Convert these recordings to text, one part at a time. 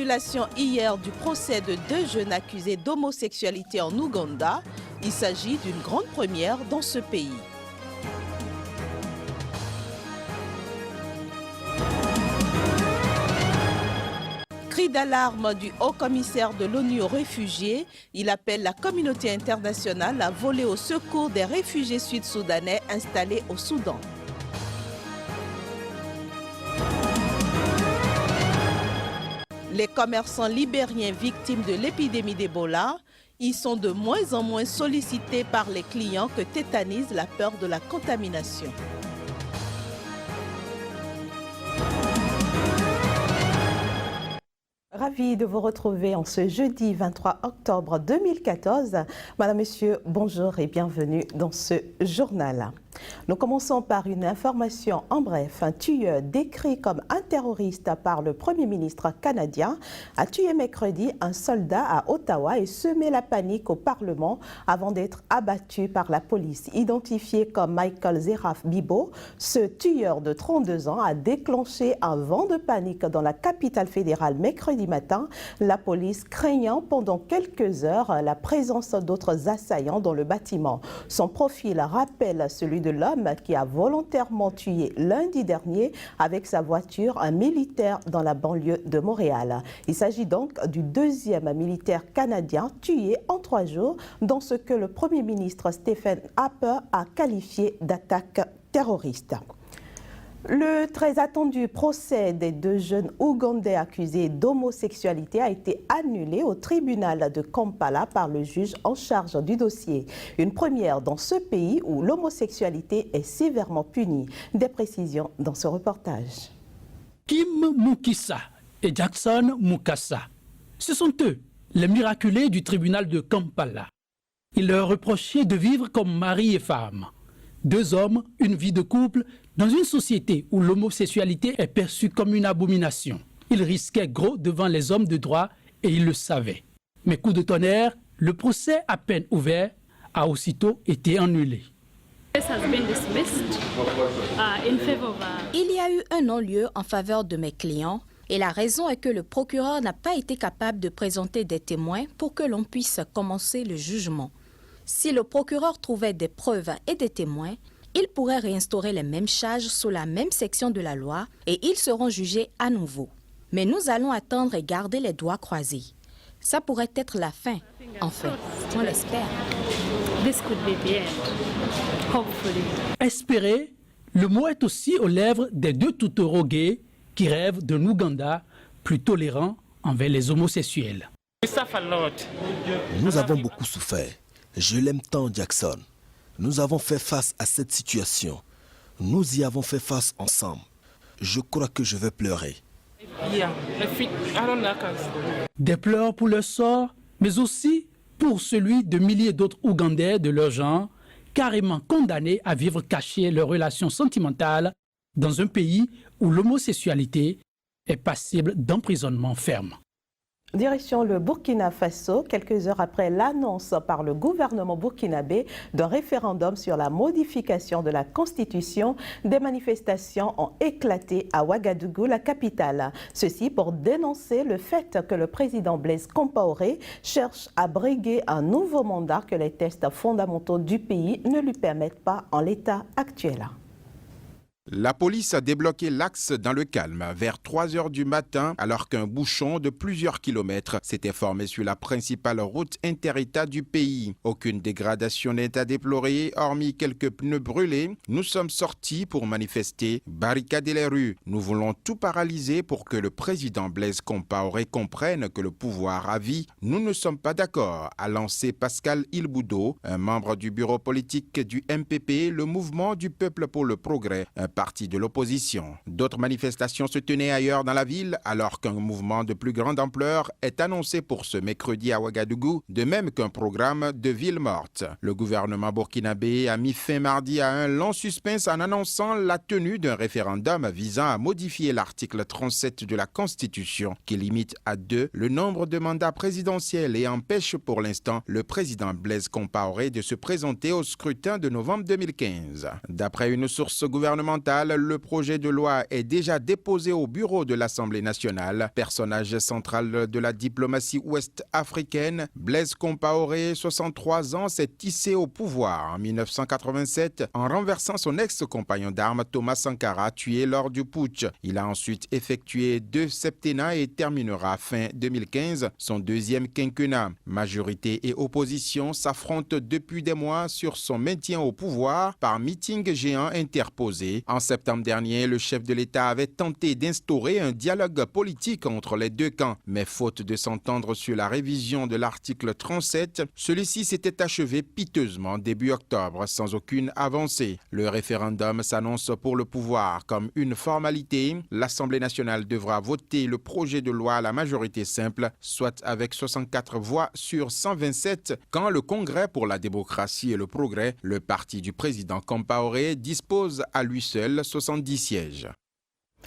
Annulation hier du procès de 2 jeunes accusés d'homosexualité en Ouganda. Il s'agit d'une grande première dans ce pays. Cri d'alarme du haut-commissaire de l'ONU aux réfugiés. Il appelle la communauté internationale à voler au secours des réfugiés sud-soudanais installés au Soudan. Les commerçants libériens victimes de l'épidémie d'Ebola, ils sont de moins en moins sollicités par les clients que tétanise la peur de la contamination. Ravi de vous retrouver en ce jeudi 23 octobre 2014. Madame, Monsieur, bonjour et bienvenue dans ce journal. Nous commençons par une information en bref. Un tueur décrit comme un terroriste par le Premier ministre canadien a tué mercredi un soldat à Ottawa et semé la panique au Parlement avant d'être abattu par la police. Identifié comme Michael Zeraf Bibo, ce tueur de 32 ans a déclenché un vent de panique dans la capitale fédérale mercredi matin, la police craignant pendant quelques heures la présence d'autres assaillants dans le bâtiment. Son profil rappelle celui de l'homme qui a volontairement tué lundi dernier avec sa voiture un militaire dans la banlieue de Montréal. Il s'agit donc du 2e militaire canadien tué en 3 jours dans ce que le Premier ministre Stephen Harper a qualifié d'attaque terroriste. Le très attendu procès des 2 jeunes Ougandais accusés d'homosexualité a été annulé au tribunal de Kampala par le juge en charge du dossier. Une première dans ce pays où l'homosexualité est sévèrement punie. Des précisions dans ce reportage. Kim Mukisa et Jackson Mukasa, ce sont eux, les miraculés du tribunal de Kampala. Il leur reprochait de vivre comme mari et femme. 2 hommes, une vie de couple, dans une société où l'homosexualité est perçue comme une abomination. Ils risquaient gros devant les hommes de droit et ils le savaient. Mais coup de tonnerre, le procès à peine ouvert a aussitôt été annulé. Il y a eu un non-lieu en faveur de mes clients et la raison est que le procureur n'a pas été capable de présenter des témoins pour que l'on puisse commencer le jugement. Si le procureur trouvait des preuves et des témoins, il pourrait réinstaurer les mêmes charges sous la même section de la loi et ils seront jugés à nouveau. Mais nous allons attendre et garder les doigts croisés. Ça pourrait être la fin. Enfin, on l'espère. Espérer, le mot est aussi aux lèvres des 2 toutoureaux gays qui rêvent d'un Ouganda plus tolérant envers les homosexuels. Nous avons beaucoup souffert. Je l'aime tant, Jackson. Nous avons fait face à cette situation. Nous y avons fait face ensemble. Je crois que je vais pleurer. Des pleurs pour leur sort, mais aussi pour celui de milliers d'autres Ougandais de leur genre, carrément condamnés à vivre cachés leurs relations sentimentales dans un pays où l'homosexualité est passible d'emprisonnement ferme. Direction le Burkina Faso, quelques heures après l'annonce par le gouvernement burkinabé d'un référendum sur la modification de la Constitution, des manifestations ont éclaté à Ouagadougou, la capitale. Ceci pour dénoncer le fait que le président Blaise Compaoré cherche à briguer un nouveau mandat que les tests fondamentaux du pays ne lui permettent pas en l'état actuel. La police a débloqué l'axe dans le calme vers 3 heures du matin alors qu'un bouchon de plusieurs kilomètres s'était formé sur la principale route inter-État du pays. Aucune dégradation n'est à déplorer, hormis quelques pneus brûlés. Nous sommes sortis pour manifester, barricader les rues. Nous voulons tout paralyser pour que le président Blaise Compaoré comprenne que le pouvoir a vie. Nous ne sommes pas d'accord, a lancé Pascal Ilboudo, un membre du bureau politique du MPP, le Mouvement du Peuple pour le Progrès, un parti de l'opposition. D'autres manifestations se tenaient ailleurs dans la ville alors qu'un mouvement de plus grande ampleur est annoncé pour ce mercredi à Ouagadougou, de même qu'un programme de ville morte. Le gouvernement burkinabé a mis fin mardi à un long suspense en annonçant la tenue d'un référendum visant à modifier l'article 37 de la Constitution qui limite à 2 le nombre de mandats présidentiels et empêche pour l'instant le président Blaise Compaoré de se présenter au scrutin de novembre 2015. D'après une source gouvernementale, gouvernementale, le projet de loi est déjà déposé au bureau de l'Assemblée nationale. Personnage central de la diplomatie ouest-africaine, Blaise Compaoré, 63 ans, s'est hissé au pouvoir en 1987 en renversant son ex-compagnon d'armes Thomas Sankara, tué lors du putsch. Il a ensuite effectué 2 septennats et terminera fin 2015 son deuxième quinquennat. Majorité et opposition s'affrontent depuis des mois sur son maintien au pouvoir par meeting géant interposé. En septembre dernier, le chef de l'État avait tenté d'instaurer un dialogue politique entre les deux camps. Mais faute de s'entendre sur la révision de l'article 37, celui-ci s'était achevé piteusement début octobre sans aucune avancée. Le référendum s'annonce pour le pouvoir comme une formalité. L'Assemblée nationale devra voter le projet de loi à la majorité simple, soit avec 64 voix sur 127, quand le Congrès pour la démocratie et le progrès, le parti du président Compaoré, dispose à lui seul 70 sièges.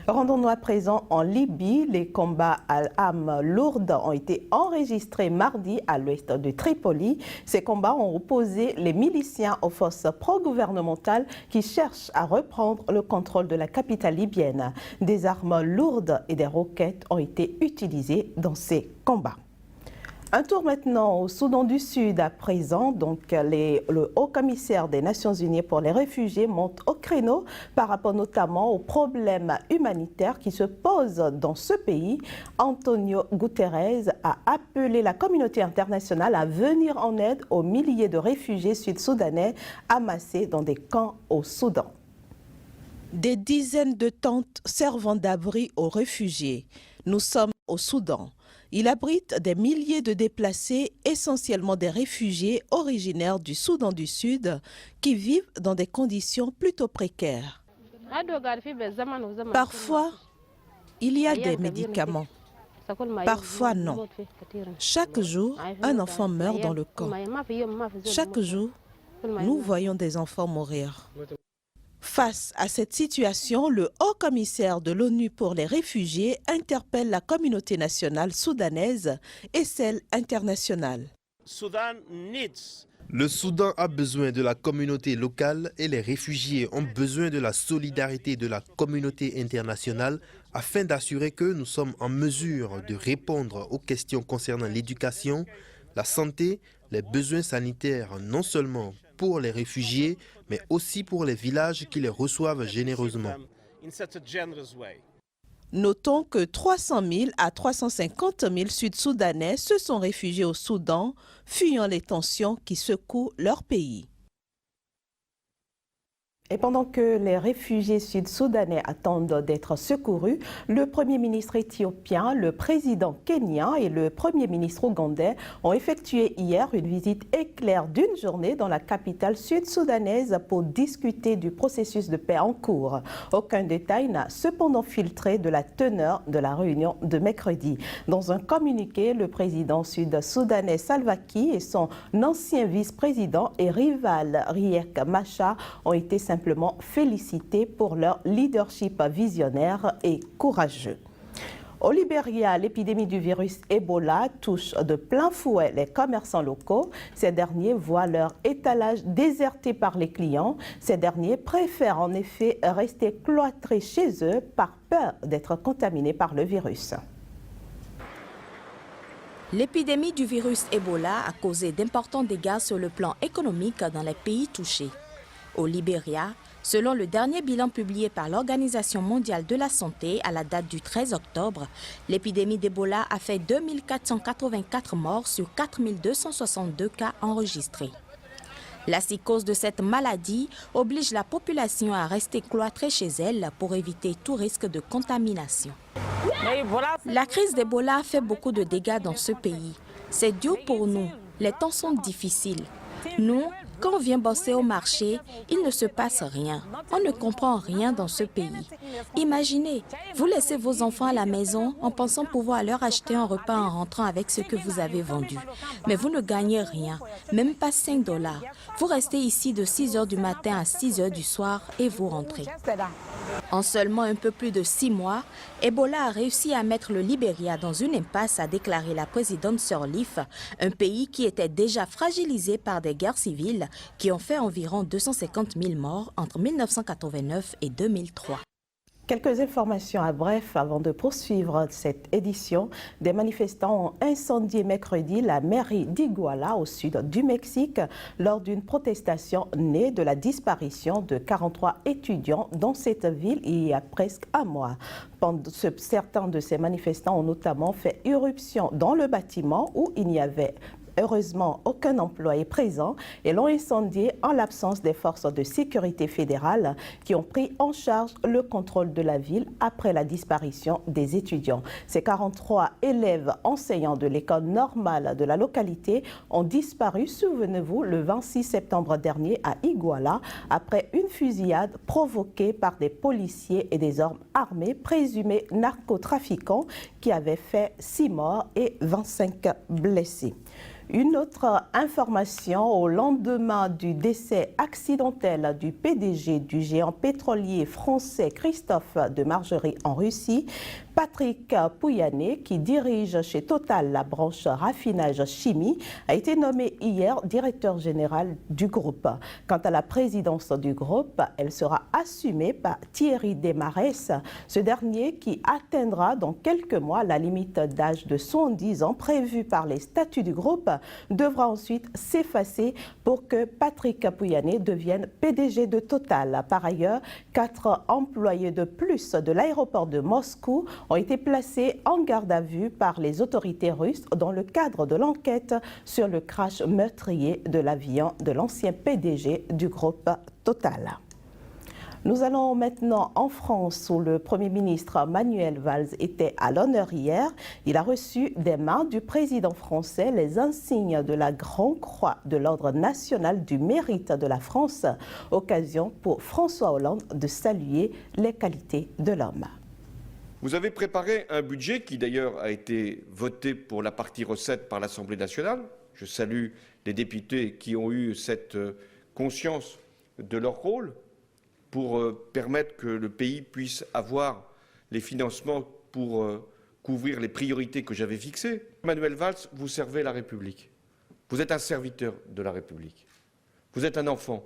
Rendons-nous à présent en Libye. Les combats à armes lourdes ont été enregistrés mardi à l'ouest de Tripoli. Ces combats ont opposé les miliciens aux forces pro-gouvernementales qui cherchent à reprendre le contrôle de la capitale libyenne. Des armes lourdes et des roquettes ont été utilisées dans ces combats. Un tour maintenant au Soudan du Sud à présent. Le haut-commissaire des Nations Unies pour les réfugiés monte au créneau par rapport notamment aux problèmes humanitaires qui se posent dans ce pays. Antonio Guterres a appelé la communauté internationale à venir en aide aux milliers de réfugiés sud-soudanais amassés dans des camps au Soudan. Des dizaines de tentes servant d'abri aux réfugiés. Nous sommes au Soudan. Il abrite des milliers de déplacés, essentiellement des réfugiés originaires du Soudan du Sud, qui vivent dans des conditions plutôt précaires. Parfois, il y a des médicaments. Parfois, non. Chaque jour, un enfant meurt dans le camp. Chaque jour, nous voyons des enfants mourir. Face à cette situation, le haut-commissaire de l'ONU pour les réfugiés interpelle la communauté nationale soudanaise et celle internationale. Le Soudan a besoin de la communauté locale et les réfugiés ont besoin de la solidarité de la communauté internationale afin d'assurer que nous sommes en mesure de répondre aux questions concernant l'éducation, la santé, les besoins sanitaires non seulement pour les réfugiés, mais aussi pour les villages qui les reçoivent généreusement. Notons que 300 000 à 350 000 Sud-Soudanais se sont réfugiés au Soudan, fuyant les tensions qui secouent leur pays. Et pendant que les réfugiés sud-soudanais attendent d'être secourus, le Premier ministre éthiopien, le président kenyan et le Premier ministre ougandais ont effectué hier une visite éclair d'une journée dans la capitale sud-soudanaise pour discuter du processus de paix en cours. Aucun détail n'a cependant filtré de la teneur de la réunion de mercredi. Dans un communiqué, le président sud-soudanais Salva Kiir et son ancien vice-président et rival Riek Machar ont été simplement félicités pour leur leadership visionnaire et courageux. Au Libéria, l'épidémie du virus Ebola touche de plein fouet les commerçants locaux. Ces derniers voient leur étalage déserté par les clients. Ces derniers préfèrent en effet rester cloîtrés chez eux par peur d'être contaminés par le virus. L'épidémie du virus Ebola a causé d'importants dégâts sur le plan économique dans les pays touchés. Au Libéria, selon le dernier bilan publié par l'Organisation mondiale de la santé à la date du 13 octobre, l'épidémie d'Ebola a fait 2484 morts sur 4262 cas enregistrés. La psychose de cette maladie oblige la population à rester cloîtrée chez elle pour éviter tout risque de contamination. La crise d'Ebola fait beaucoup de dégâts dans ce pays. C'est dur pour nous. Les temps sont difficiles. Nous, quand on vient bosser au marché, il ne se passe rien. On ne comprend rien dans ce pays. Imaginez, vous laissez vos enfants à la maison en pensant pouvoir leur acheter un repas en rentrant avec ce que vous avez vendu. Mais vous ne gagnez rien, même pas $5. Vous restez ici de 6 h du matin à 6 h du soir et vous rentrez. En seulement un peu plus de 6 mois, Ebola a réussi à mettre le Libéria dans une impasse, a déclaré la présidente Sirleaf, un pays qui était déjà fragilisé par des guerres civiles qui ont fait environ 250 000 morts entre 1989 et 2003. Quelques informations à bref avant de poursuivre cette édition. Des manifestants ont incendié mercredi la mairie d'Iguala au sud du Mexique lors d'une protestation née de la disparition de 43 étudiants dans cette ville il y a presque un mois. Certains de ces manifestants ont notamment fait irruption dans le bâtiment où il n'y avait heureusement aucun employé présent et l'ont incendié en l'absence des forces de sécurité fédérales qui ont pris en charge le contrôle de la ville après la disparition des étudiants. Ces 43 élèves enseignants de l'école normale de la localité ont disparu, souvenez-vous, le 26 septembre dernier à Iguala après une fusillade provoquée par des policiers et des hommes armés présumés narcotrafiquants qui avaient fait 6 morts et 25 blessés. Une autre information, au lendemain du décès accidentel du PDG du géant pétrolier français Christophe de Margerie en Russie, Patrick Pouyanné, qui dirige chez Total la branche raffinage chimie, a été nommé hier directeur général du groupe. Quant à la présidence du groupe, elle sera assumée par Thierry Desmarest, ce dernier qui atteindra dans quelques mois la limite d'âge de 70 ans prévue par les statuts du groupe, devra ensuite s'effacer pour que Patrick Pouyanné devienne PDG de Total. Par ailleurs, 4 employés de plus de l'aéroport de Moscou ont été placés en garde à vue par les autorités russes dans le cadre de l'enquête sur le crash meurtrier de l'avion de l'ancien PDG du groupe Total. Nous allons maintenant en France où le Premier ministre Manuel Valls était à l'honneur hier. Il a reçu des mains du président français les insignes de la Grande Croix de l'Ordre national du mérite de la France, occasion pour François Hollande de saluer les qualités de l'homme. Vous avez préparé un budget qui d'ailleurs a été voté pour la partie recettes par l'Assemblée nationale. Je salue les députés qui ont eu cette conscience de leur rôle pour permettre que le pays puisse avoir les financements pour couvrir les priorités que j'avais fixées. Manuel Valls, vous servez la République. Vous êtes un serviteur de la République. Vous êtes un enfant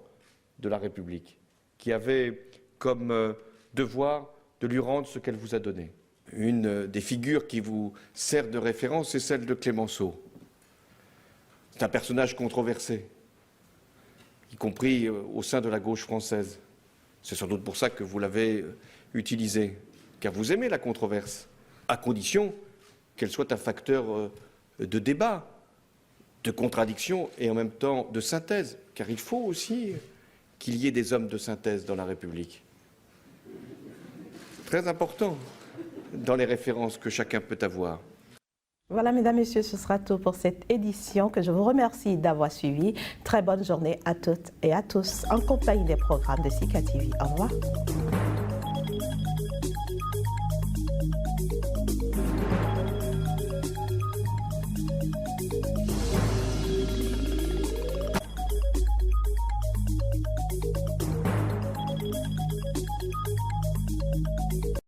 de la République qui avait comme devoir de lui rendre ce qu'elle vous a donné. Une des figures qui vous sert de référence, c'est celle de Clémenceau. C'est un personnage controversé, y compris au sein de la gauche française. C'est sans doute pour ça que vous l'avez utilisé, car vous aimez la controverse, à condition qu'elle soit un facteur de débat, de contradiction et en même temps de synthèse, car il faut aussi qu'il y ait des hommes de synthèse dans la République. Très important dans les références que chacun peut avoir. Voilà, mesdames, messieurs, ce sera tout pour cette édition que je vous remercie d'avoir suivi. Très bonne journée à toutes et à tous en compagnie des programmes de Sika TV. Au revoir.